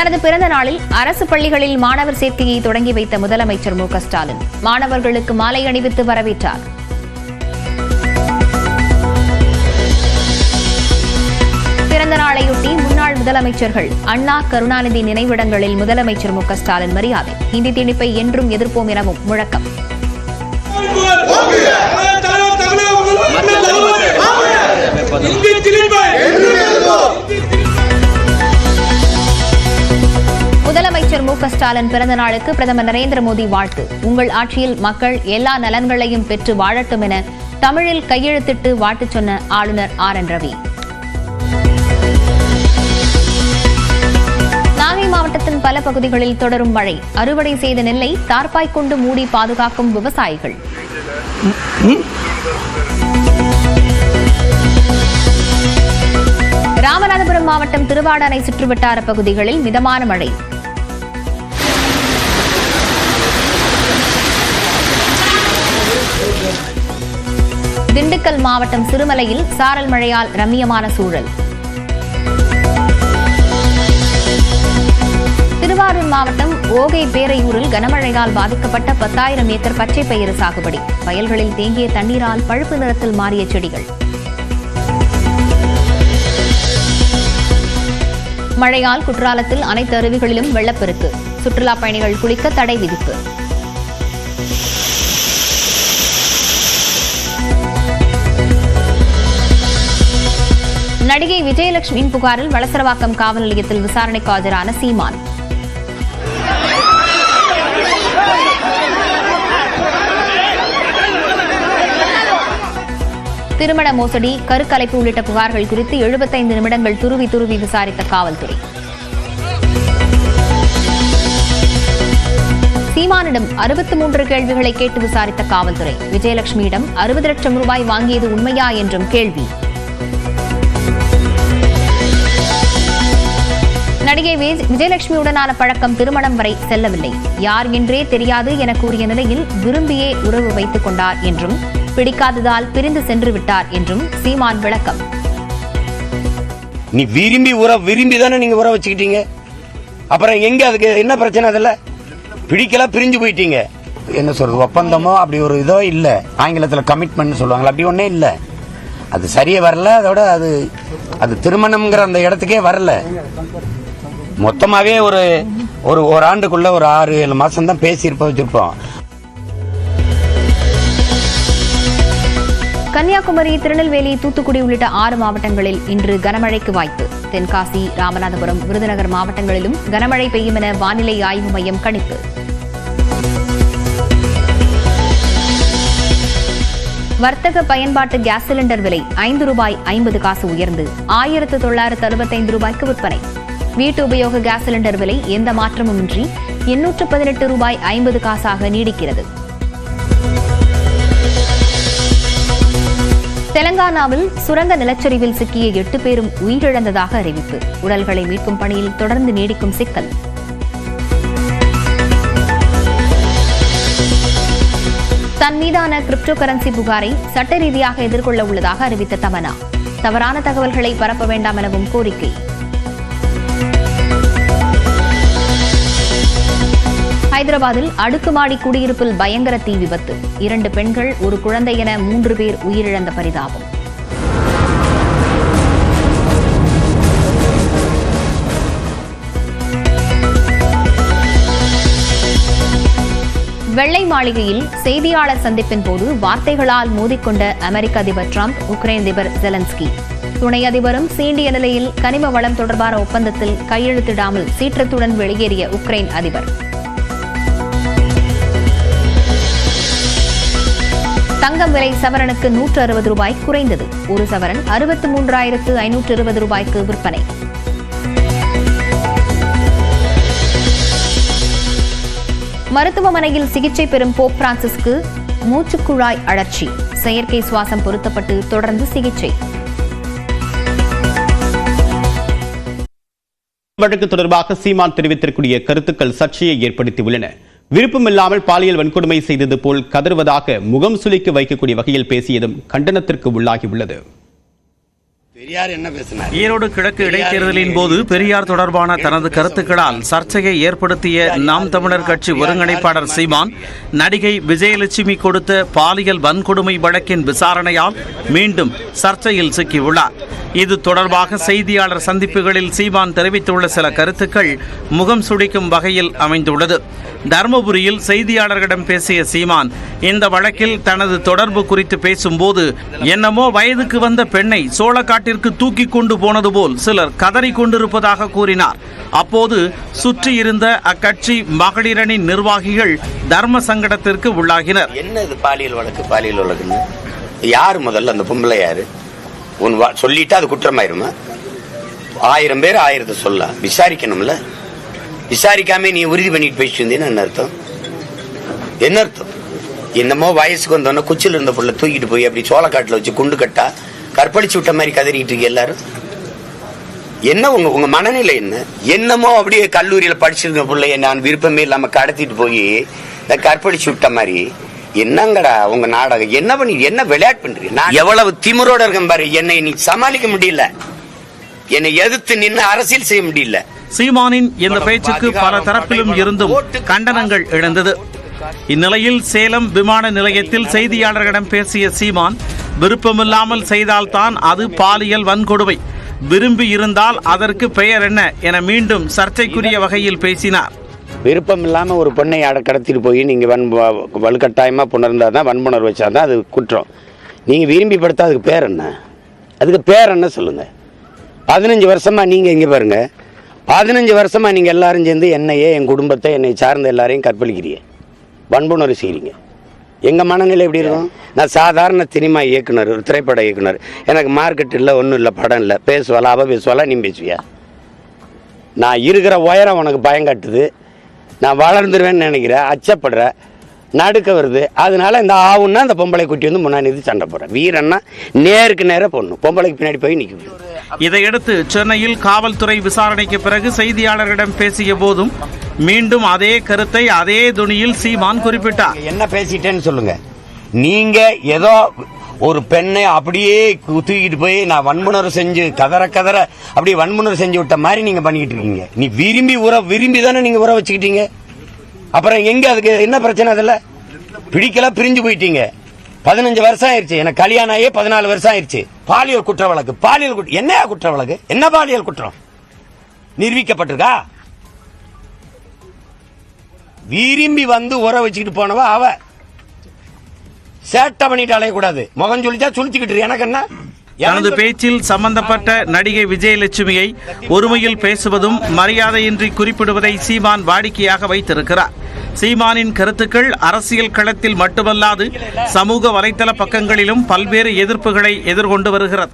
தனது பிறந்த நாளில் அரசு பள்ளிகளில் மாணவர் சேர்க்கையை தொடங்கி வைத்த முதலமைச்சர் மு க ஸ்டாலின் மாணவர்களுக்கு மாலை அணிவித்து வரவேற்றார். பிறந்த நாளையொட்டி முன்னாள் முதலமைச்சர்கள் அண்ணா, கருணாநிதி நினைவிடங்களில் முதலமைச்சர் மு க ஸ்டாலின் மரியாதை. ஹிந்தி திணிப்பை என்றும் எதிர்ப்போம் எனவும் முழக்கம். முதலமைச்சர் மு க ஸ்டாலின் பிறந்த நாளுக்கு பிரதமர் நரேந்திர மோடி வாழ்த்து. உங்கள் ஆட்சியில் மக்கள் எல்லா நலன்களையும் பெற்று வாழட்டும் என தமிழில் கையெழுத்திட்டு வாழ்த்து சொன்ன ஆளுநர் ஆர்.என். ரவி. நாகை மாவட்டத்தின் பல பகுதிகளில் தொடரும் மழை. அறுவடை செய்த நெல்லை தார்பாய் கொண்டு மூடி பாதுகாக்கும் விவசாயிகள். ராமநாதபுரம் மாவட்டம் திருவாடானை சுற்றுவட்டார பகுதிகளில் மிதமான மழை. திண்டுக்கல் மாவட்டம் சிறுமலையில் சாரல் மழையால் ரம்மியமான சூழல். திருவாரூர் மாவட்டம் ஓகை பேரையூரில் கனமழையால் பாதிக்கப்பட்ட 10,000 ஏக்கர் பச்சை பயிறு சாகுபடி. வயல்களில் தேங்கிய தண்ணீரால் பழுப்பு நிறத்தில் மாறிய செடிகள். மழையால் குற்றாலத்தில் அனைத்து அருவிகளிலும் வெள்ளப்பெருக்கு. சுற்றுலாப் பயணிகள் குளிக்க தடை விதிப்பு. நடிகை விஜயலட்சுமியின் புகாரில் வளசரவாக்கம் காவல் நிலையத்தில் விசாரணைக்கு ஆஜரான சீமான். திருமண மோசடி, கருக்கலைப்பு உள்ளிட்ட புகார்கள் குறித்து 75 நிமிடங்கள் துருவி விசாரித்த காவல்துறை. சீமானிடம் 63 கேள்விகளை கேட்டு விசாரித்த காவல்துறை. விஜயலட்சுமியிடம் 60 லட்சம் ரூபாய் வாங்கியது உண்மையா என்றும் கேள்வி. நடிகை விஜயலட்சுமியுடனான பழக்கம் திருமணம் வரை செல்லவில்லை. யார் என்றே தெரியாது என கூறிய நிலையில் விரும்பியே உறவு வைத்துக் கொண்டார் என்றும், பிடிக்காததால் பிரிந்து சென்று விட்டார் என்றும் சீமான் விளக்கம். நீ விரும்பி தானே நீங்க உறவு வச்சுக்கிட்டீங்க, அப்புறம் எங்க அதுக்கு என்ன பிரச்சனை? அதில் பிடிக்கல, பிரிஞ்சு போயிட்டீங்க. என்ன சொல்றது, ஒப்பந்தமோ அப்படி ஒரு இதோ இல்ல. ஆங்கிலத்தில் கமிட்மெண்ட் சொல்லுவாங்களா, அப்படி ஒன்னே இல்ல. அது சரியே வரல. அதோட அது திருமணம்ங்கிற அந்த இடத்துக்கே வரல. மொத்தமாவே ஒரு ஆண்டுக்குள்ள ஒரு 6-7 மாசம் தான் பேசி வச்சிருப்போம். கன்னியாகுமரி, திருநெல்வேலி, தூத்துக்குடி உள்ளிட்ட 6 மாவட்டங்களில் இன்று கனமழைக்கு வாய்ப்பு. தென்காசி, ராமநாதபுரம், விருதுநகர் மாவட்டங்களிலும் கனமழை பெய்யும் என வானிலை ஆய்வு மையம் கணிப்பு. வர்த்தக பயன்பாட்டு கேஸ் சிலிண்டர் விலை ₹5.50 உயர்ந்து 1965 ரூபாய்க்கு விற்பனை. வீட்டு உபயோக கேஸ் சிலிண்டர் விலை எந்த மாற்றமுமின்றி ₹818.50 நீடிக்கிறது. தெலங்கானாவில் சுரங்க நிலச்சரிவில் சிக்கிய 8 பேரும் உயிரிழந்ததாக அறிவிப்பு. உடல்களை மீட்கும் பணியில் தொடர்ந்து நீடிக்கும் சிக்கல். தன் மீதான கிரிப்டோ கரன்சி புகாரை சட்ட ரீதியாக எதிர்கொள்ள உள்ளதாக அறிவித்த தமன்னா. தவறான தகவல்களை பரப்ப வேண்டாம் எனவும் கோரிக்கை. ஹைதராபாத்தில் அடுக்குமாடி குடியிருப்பில் பயங்கர தீ விபத்து. 2 பெண்கள், 1 குழந்தை என 3 பேர் உயிரிழந்த பரிதாபம். வெள்ளை மாளிகையில் செய்தியாளர் சந்திப்பின் போது வார்த்தைகளால் மோதிக்கொண்ட அமெரிக்க அதிபர் டிரம்ப், உக்ரைன் அதிபர் ஜெலன்ஸ்கி. துணை அதிபரும் சீண்டிய நிலையில் கனிம வளம் தொடர்பான ஒப்பந்தத்தில் கையெழுத்திடாமல் சீற்றத்துடன் வெளியேறிய உக்ரைன் அதிபர். தங்கம் விலை சவரனுக்கு ₹160 குறைந்தது. ஒரு சவரன் 63,520 ரூபாய்க்கு விற்பனை. மருத்துவமனையில் சிகிச்சை பெறும் போப் பிரான்சிஸ்க்கு மூச்சுக்குழாய் அழற்சி. செயற்கை சுவாசம் பொருத்தப்பட்டு தொடர்ந்து சிகிச்சை. வழக்கு தொடர்பாக சீமான் தெரிவித்திருக்கூடிய கருத்துக்கள் சர்ச்சையை ஏற்படுத்தியுள்ளன. விருப்பமில்லாமல் பாலியல் வன்கொடுமை செய்தது போல் கதறுவதாக முகம் சுளிக்க வைக்கக்கூடிய வகையில் பேசியதும் கண்டனத்திற்கு உள்ளாகியுள்ளது. பெரியார் என்ன பேசினார்? ஈரோடு கிழக்கு இடைத்தேர்தலின் போது பெரியார் தொடர்பான தனது கருத்துக்களால் சர்ச்சையை ஏற்படுத்திய நாம் தமிழர் கட்சி ஒருங்கிணைப்பாளர் சீமான் நடிகை விஜயலட்சுமி கொடுத்த பாலியல் வன்கொடுமை வழக்கின் விசாரணையால் மீண்டும் சர்ச்சையில் சிக்கியுள்ளார். இது தொடர்பாக செய்தியாளர் சந்திப்புகளில் சீமான் தெரிவித்துள்ள சில கருத்துக்கள் முகம் சுளிக்கும் வகையில் அமைந்துள்ளது. தர்மபுரியில் செய்தியாளர்களிடம் பேசிய சீமான் இந்த வழக்கில் தனது தொடர்பு குறித்து பேசும்போது என்னமோ வயதுக்கு வந்த பெண்ணை சோளக்காட்டிற்கு தூக்கி கொண்டு போனது போல் சிலர் கதறி கொண்டிருப்பதாக கூறினார். அப்போது சுற்றியிருந்த அக்கட்சி மகளிரணி நிர்வாகிகள் தர்ம சங்கடத்திற்கு உள்ளாகினர். என்ன இது பாலியல் வழக்குன்னு யாரு முதல்ல அந்த பொம்பளை யாரு சொல்லிட்டு அது குற்றமாயிருமா? 1000 பேர் 1000 சொல்ல விசாரிக்கணும்ல. விசாரிக்காம நீ உறுதி பண்ணிட்டு போயிட்டு இருந்தீங்கன்னா என்ன அர்த்தம்? என்னமோ வயசுக்கு வந்தோன்னா குச்சில் இருந்த புள்ள தூக்கிட்டு போய் அப்படி சோளக்காட்டில் வச்சு குண்டு கட்டா கற்பழிச்சு விட்ட மாதிரி கதறிட்டு இருக்கு எல்லாரும். என்ன உங்க மனநிலை என்ன? என்னமோ அப்படியே கல்லூரியில படிச்சிருந்த பிள்ளைய நான் விருப்பமே இல்லாம கடத்திட்டு போய் கற்பழிச்சு விட்ட மாதிரி என்னங்கடா உங்க நாடகம்? என்ன பண்ணி என்ன விளையாட்டு பண்றீங்க? நான் எவ்வளவு திமிரோட இருக்கேன் பாரு. என்னை நீ சமாளிக்க முடியல, என்னை எதிர்த்து நின்று அரசியல் செய்ய முடியல. சீமானின் இந்த பேச்சுக்கு பல தரப்பிலும் இருந்தும் கண்டனங்கள் எழுந்தது. இந்நிலையில் சேலம் விமான நிலையத்தில் செய்தியாளர்களிடம் பேசிய சீமான் விருப்பமில்லாமல் செய்தால்தான் அது பாலியல் வன்கொடுமை, விரும்பி இருந்தால் அதற்கு பெயர் என்ன என மீண்டும் சர்ச்சைக்குரிய வகையில் பேசினார். விருப்பம் இல்லாம ஒரு பெண்ணை கடத்திட்டு போய் நீங்க வலுக்கட்டாயமா புணர்ந்தாதான் வன்புணர்வு வச்சாதான் அது குற்றம். நீங்க விரும்பி படுத்தா அதுக்கு பேர் என்ன? அதுக்கு பேர் என்ன சொல்லுங்க? 15 வருஷமா நீங்க இங்க பாருங்க, 15 வருஷமா நீங்க எல்லாரும் சேர்ந்து என்னையே என் குடும்பத்தை என்னை சார்ந்த எல்லாரையும் கற்பழிக்கிறீங்க, வன்புணர்வு செய்கிறீங்க. எங்கள் மனநிலை எப்படி இருக்கும்? நான் சாதாரண சினிமா இயக்குனர், ஒரு திரைப்பட இயக்குனர். எனக்கு மார்க்கெட் இல்லை, ஒன்றும் இல்லை, படம் இல்லை. பேசுவாளா அவள் பேசுவாளா நீ பேசுவியா? நான் இருக்கிற உயரம் உனக்கு பயங்காட்டுது, நான் வளர்ந்துருவேன்னு நினைக்கிறேன், அச்சப்படுற, நடுக்க வருது. அதனால இந்த ஆவுன்னா அந்த பொம்பளை குட்டி வந்து முன்னாடி சண்டை போடுறேன். வீரன்னா நேருக்கு நேராக போடணும், பொம்பளைக்கு பின்னாடி போய் நிற்கும். இதையடுத்து சென்னையில் காவல்துறை விசாரணைக்கு பிறகு செய்தியாளர்களிடம் பேசிய போதும் மீண்டும் அதே கருத்தை அதே துணியில் சீமான் குறிப்பிட்டார். என்ன பேசிட்டேன்னு சொல்லுங்க. நீங்க ஏதோ ஒரு பெண்ணை அப்படியே தூக்கிட்டு போய் நான் வன்புணர்வு செஞ்சு கதற அப்படியே வன்புணர்வு செஞ்சு விட்ட மாதிரி நீங்க பண்ணிக்கிட்டு இருக்கீங்க. நீ விரும்பி தானே நீங்க உற வச்சுக்கிட்டீங்க. அப்புறம் எங்க அதுக்கு என்ன பிரச்சனை? அதில் பிடிக்கல, பிரிஞ்சு போயிட்டீங்க. 15 வருஷம் ஆயிடுச்சு. எனக்கு கல்யாணம் ஆகியே 14 வருஷம் ஆயிடுச்சு. பாலியல் குற்ற வழக்கு, என்ன குற்ற வழக்கு? என்ன பாலியல் குற்றம் நிரூபிக்கப்பட்டிருக்கா? விரும்பி வந்து உற வச்சுக்கிட்டு போனவா அவ. சேட்டை பண்ணிட்டு அலையக்கூடாது. முகம் சொல்லிச்சா சுழிச்சுக்கிட்டு எனக்கு என்ன? தனது பேச்சில் சம்பந்தப்பட்ட நடிகை விஜயலட்சுமியை ஒருமையில் பேசுவதும் மரியாதையின்றி குறிப்பிடுவதை சீமான் வாடிக்கையாக வைத்திருக்கிறார். சீமானின் கருத்துக்கள் அரசியல் களத்தில் மட்டுமல்லாது சமூக வலைதள பக்கங்களிலும் பல்வேறு எதிர்ப்புகளை எதிர்கொண்டு வருகிறது.